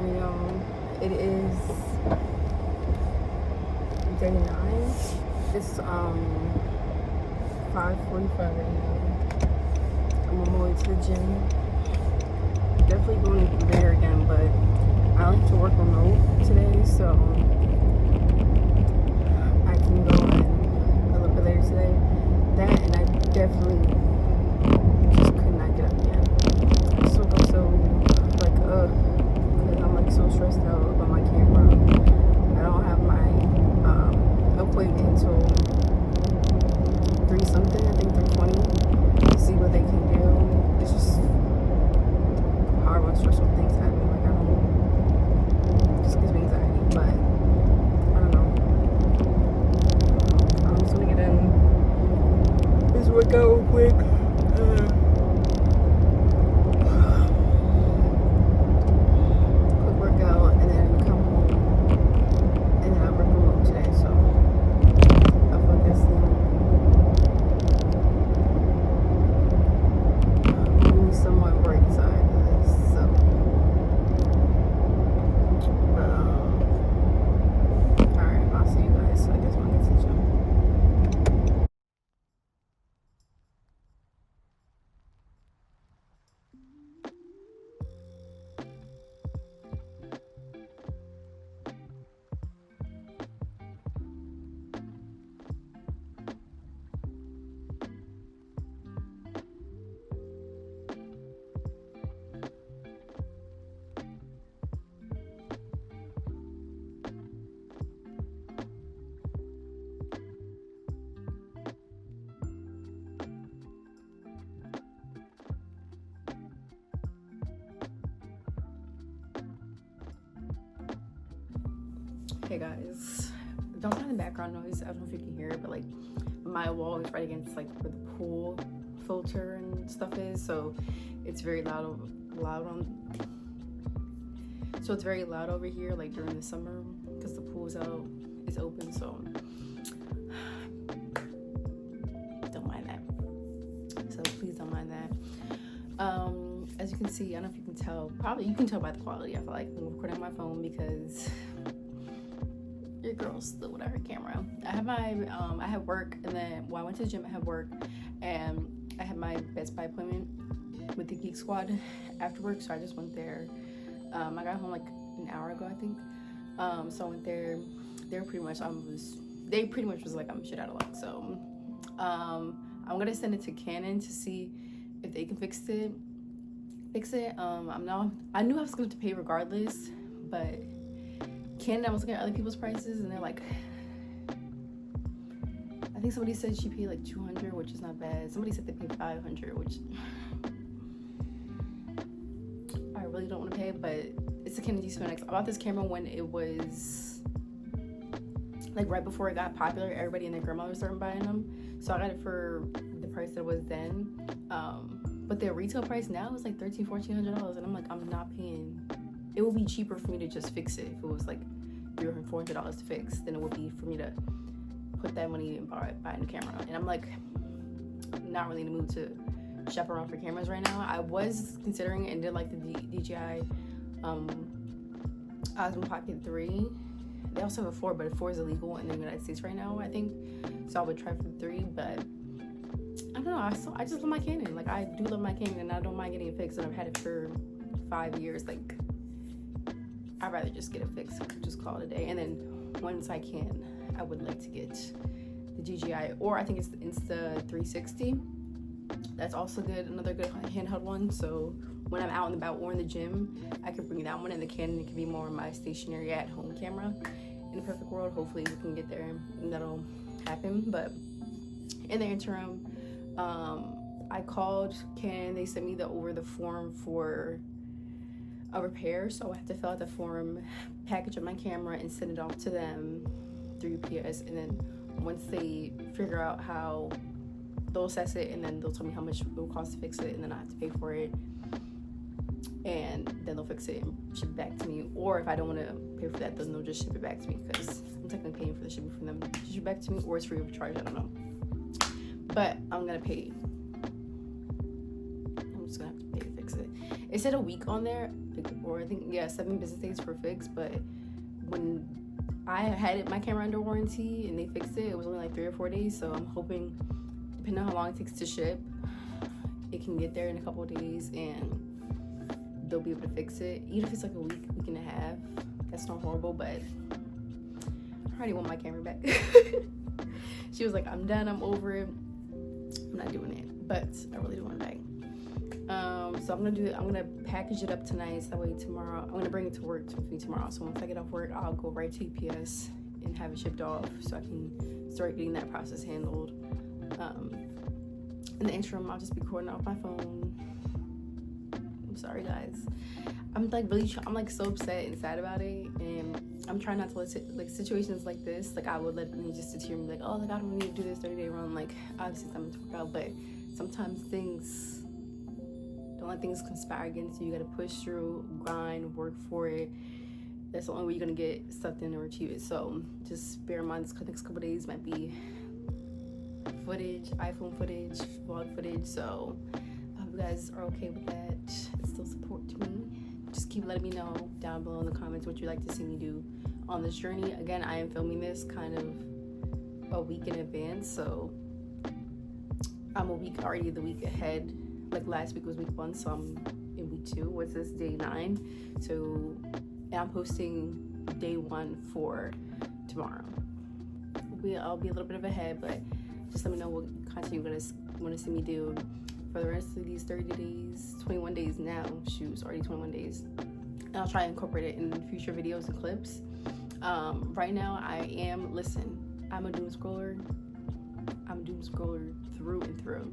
morning, y'all. It is day 9. It's 5:45 right now. I'm on my way to the gym. Definitely going to be there again, but I like to work remote today, so I can go in a little bit later today. That, and I definitely just could not get up yet. I just woke up so like because I'm like so stressed out about my camera. I don't have my appointment until 3 something, I think 3:20, to see what they can do. It's just hard when stressful things happen. Like, I don't, it just gives me anxiety, but I don't know. I'm just gonna get in this workout real quick. Quick workout, and then come home, and then I work remote today, so I feel like that's the somewhat bright side of this. So, alright, I'll see you guys. So I guess when I get to the gym. Hey guys, don't mind the background noise. I don't know if you can hear it, but like my wall is right against like where the pool filter and stuff is, so it's very loud so it's very loud over here, like during the summer, because the pool's out, it's open, so don't mind that. So please don't mind that. As you can see, I don't know if you can tell, probably you can tell by the quality. I feel like I'm recording on my phone because your girl's still without her camera. I have my I have work, and then I went to the gym, I have work, and I had my Best Buy appointment with the Geek Squad after work, so I just went there. I got home like an hour ago, I think. So I went there. They pretty much was like, I'm shit out of luck. So I'm gonna send it to Canon to see if they can fix it. I knew I was going to pay regardless, but Canon, I was looking at other people's prices, and they're like, I think somebody said she paid like $200, which is not bad. Somebody said they paid $500, which I really don't want to pay, but it's a Canon G7X. I bought this camera when it was like right before it got popular. Everybody and their grandmother started buying them, so I got it for the price that it was then. But their retail price now is like $1,300-$1,400, and I'm like, I'm not paying. It would be cheaper for me to just fix it if it was like $300 or $400 to fix than it would be for me to put that money and buy a new camera. And I'm like, not really in the mood to shop around for cameras right now. I was considering and did like the DJI Osmo Pocket 3. They also have a 4, but a 4 is illegal in the United States right now, I think. So I would try for the 3, but I don't know. I just love my Canon. Like, I do love my Canon, and I don't mind getting it fixed. And I've had it for 5 years. Like, I'd rather just get it fixed, just call it a day. And then once I can, I would like to get the DJI, or I think it's the Insta360. That's also good, another good handheld one. So when I'm out and about or in the gym, I could bring that one, and the Canon can be more my stationary at-home camera. In a perfect world, hopefully we can get there, and that'll happen. But in the interim, I called Canon. They sent me over the form for a repair, so I have to fill out the form, package up my camera, and send it off to them through UPS. And then once they figure out how, they'll assess it, and then they'll tell me how much it will cost to fix it, and then I have to pay for it, and then they'll fix it and ship it back to me. Or if I don't want to pay for that, then they'll just ship it back to me, because I'm technically paying for the shipping for them to ship it back to me, or it's free of charge, I don't know. But I'm gonna pay. I'm just gonna have to pay to fix it. It said a week on there, like, or I think, yeah, 7 business days for fix, but when I had my camera under warranty and they fixed it, it was only like 3 or 4 days. So I'm hoping, depending on how long it takes to ship, it can get there in a couple of days and they'll be able to fix it. Even if it's like a week and a half, that's not horrible, but I already want my camera back. She was like, I'm done, I'm over it, I'm not doing it, but I really do want it back. So I'm gonna package it up tonight, so that way tomorrow, I'm gonna bring it to work with me tomorrow. So once I get off work, I'll go right to UPS and have it shipped off so I can start getting that process handled. In the interim, I'll just be recording off my phone. I'm sorry, guys. I'm like so upset and sad about it, and I'm trying not to let like situations like this, like I would let me just sit here and be like, oh, like I don't need to do this 30-day run. Like obviously something to work out, but sometimes don't let things conspire against you. You gotta push through, grind, work for it. That's the only way you're gonna get something or achieve it. So just bear in mind, this next couple days might be footage, iPhone footage, vlog footage. So I hope you guys are okay with that. It still supports me. Just keep letting me know down below in the comments what you'd like to see me do on this journey. Again, I am filming this kind of a week in advance, so I'm already the week ahead. Like last week was week 1, so I'm in week 2. What's this, day 9? So, and I'm posting day 1 for tomorrow. I'll be a little bit of ahead, but just let me know what content you want to see me do for the rest of these 30 days, 21 days now. Shoot, it's already 21 days. And I'll try to incorporate it in future videos and clips. Right now, I'm a doom scroller. I'm a doom scroller through and through.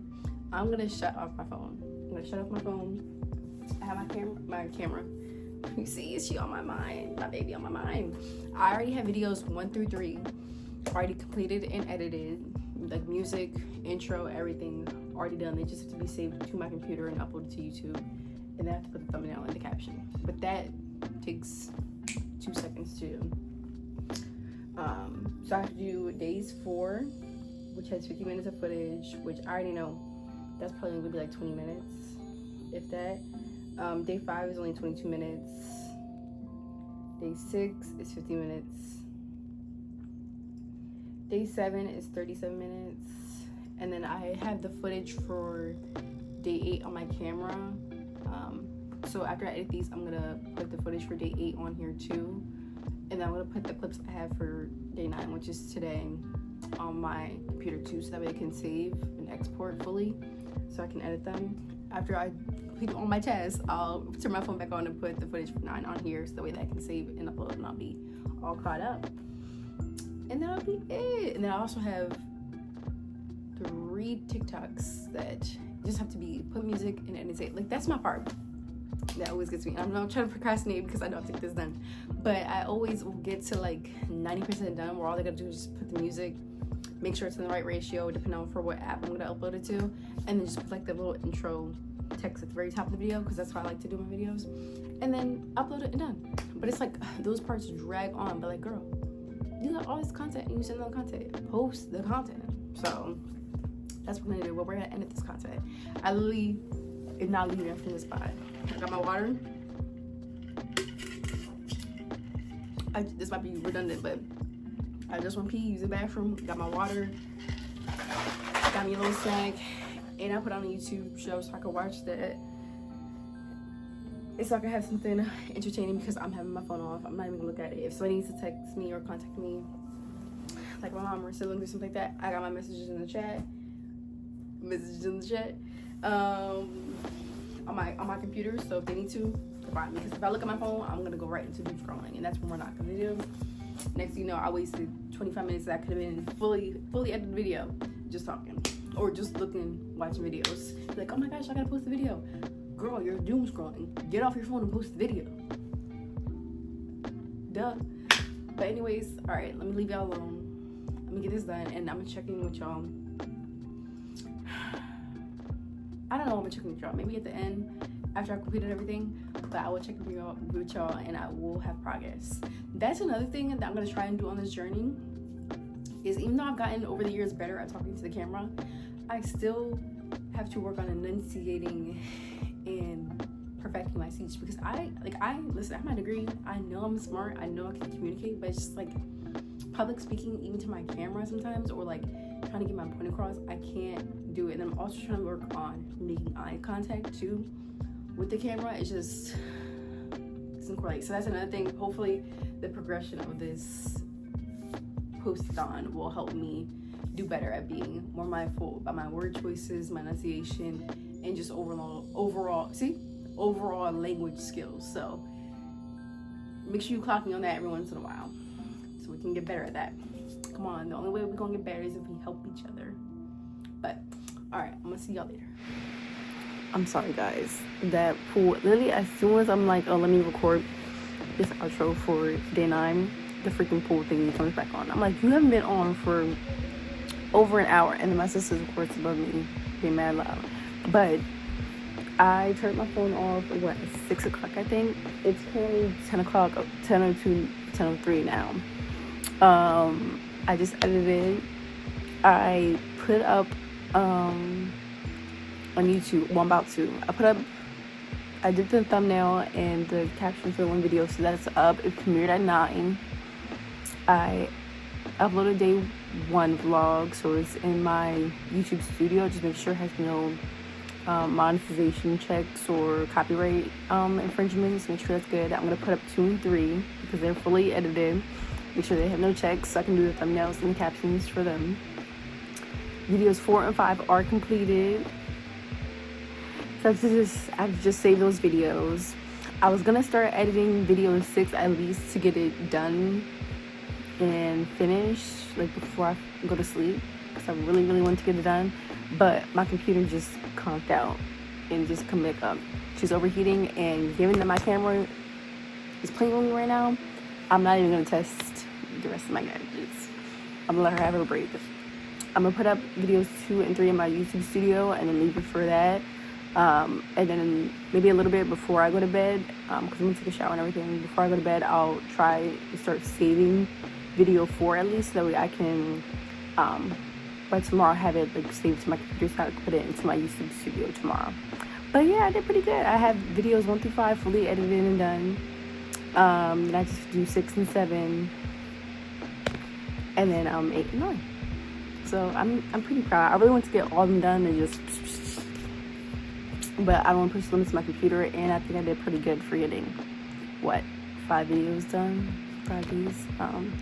I'm gonna shut off my phone. I have my camera. You see, she on my mind, my baby on my mind. I already have videos 1 through 3 already completed and edited, like music, intro, everything already done. They just have to be saved to my computer and uploaded to YouTube, and then I have to put the thumbnail and the caption. But that takes 2 seconds to do. So I have to do days 4, which has 50 minutes of footage, which I already know that's probably gonna be like 20 minutes, if that. Day 5 is only 22 minutes. Day 6 is 50 minutes. Day 7 is 37 minutes. And then I have the footage for day 8 on my camera. So after I edit these, I'm gonna put the footage for day 8 on here too. And then I'm gonna put the clips I have for day 9, which is today, on my computer too, so that way I can save and export fully, so I can edit them. After I complete all my tasks, I'll turn my phone back on and put the footage for 9 on here, so that way that I can save and upload, and I'll be all caught up. And that'll be it. And then I also have 3 TikToks that just have to be put music and edit it. Like, that's my part. That always gets me. I'm not trying to procrastinate because I know I have to get this done, but I always will get to like 90% done, where all I gotta do is just put the music, make sure it's in the right ratio depending on for what app I'm gonna upload it to, and then just put like the little intro text at the very top of the video, because that's how I like to do my videos, and then upload it and done. But it's like those parts drag on. But like, girl, you got all this content and you send no content. Post the content. So that's what we're gonna do. Well, we're gonna edit this content. I literally am not leaving from this spot. I got my water. This might be redundant, but I just want to pee, use the bathroom. Got my water. Got me a little snack, and I put on a YouTube show so I can watch that. And so I can have something entertaining, because I'm having my phone off. I'm not even gonna look at it. If somebody needs to text me or contact me, like my mom or siblings or something like that, I got my messages in the chat. On my computer, so if they need to find me, because if I look at my phone, I'm gonna go right into doom scrolling, and that's what we're not gonna do. Next thing you know, I wasted 25 minutes that could have been fully edited video just talking, or just watching videos. Like, oh my gosh, I gotta post the video. Girl, you're doom scrolling. Get off your phone and post the video. Duh. But anyways, all right, let me leave y'all alone. Let me get this done, and I'm gonna check in with y'all. I don't know what I'm checking with y'all. Maybe at the end, after I completed everything, but I will check with y'all, and I will have progress. That's another thing that I'm gonna try and do on this journey, is even though I've gotten over the years better at talking to the camera, I still have to work on enunciating and perfecting my speech, because I listen, I have my degree, I know I'm smart, I know I can communicate, but it's just like public speaking, even to my camera sometimes, or like trying to get my point across, I can't do it. And I'm also trying to work on making eye contact too with the camera. It's just, it's incorrect. So that's another thing. Hopefully the progression of this post-on will help me do better at being more mindful about my word choices, my enunciation, and just overall language skills. So make sure you clock me on that every once in a while so we can get better at that. Come on, the only way we're gonna get better is if we help each other. But all right, I'm gonna see y'all later. I'm sorry guys, that pool, literally as soon as I'm like, oh, let me record this outro for day 9, the freaking pool thingy comes back on. I'm like, you haven't been on for over an hour. And then my sister's of course above me being mad loud, but I turned my phone off at 6 o'clock, I think. It's currently 10 o'clock, 10:02, 10:03 now. I just edited. I put up on YouTube. Well, I'm about to. I did the thumbnail and the caption for the one video, so that's up. It premiered at 9. I uploaded day 1 vlog, so it's in my YouTube studio. Just make sure it has no monetization checks or copyright infringements. Make sure that's good. I'm gonna put up 2 and 3 because they're fully edited. Make sure they have no checks so I can do the thumbnails and the captions for them. Videos 4 and 5 are completed. So I've just saved those videos. I was gonna start editing video 6 at least to get it done and finished, like before I go to sleep, because I really want to get it done. But my computer just conked out and just come back up. She's overheating, and given that my camera is playing with me right now, I'm not even gonna test the rest of my gadgets. I'm gonna let her have her break. I'm gonna put up videos 2 and 3 in my YouTube studio and then leave it for that. And then maybe a little bit before I go to bed, because I'm gonna take a shower and everything. Before I go to bed, I'll try to start saving video 4 at least, so that way I can by tomorrow have it like saved to my computer so I can put it into my YouTube studio tomorrow. But yeah, I did pretty good. I have videos 1 through 5 fully edited and done. Then I just do 6 and 7, and then 8 and 9. So I'm pretty proud. I really want to get all of them done and just, but I don't want to push the limits to my computer, and I think I did pretty good for getting 5 videos done, 5 days.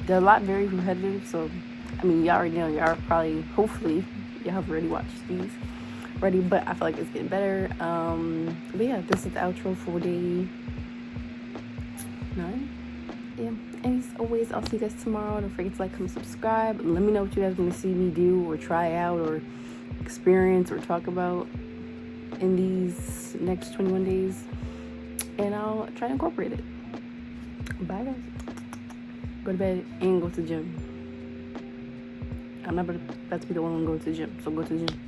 They're a lot very repetitive, so I mean, y'all already know, y'all probably, hopefully y'all have already watched these already, but I feel like it's getting better. But yeah, this is the outro for day 9. Yeah, and as always, I'll see you guys tomorrow. Don't forget to like, comment, subscribe. Let me know what you guys want to see me do or try out or experience or talk about in these next 21 days, and I'll try to incorporate it. Bye guys. Go to bed and go to the gym. I'm not about to be the one going to the gym, so go to the gym.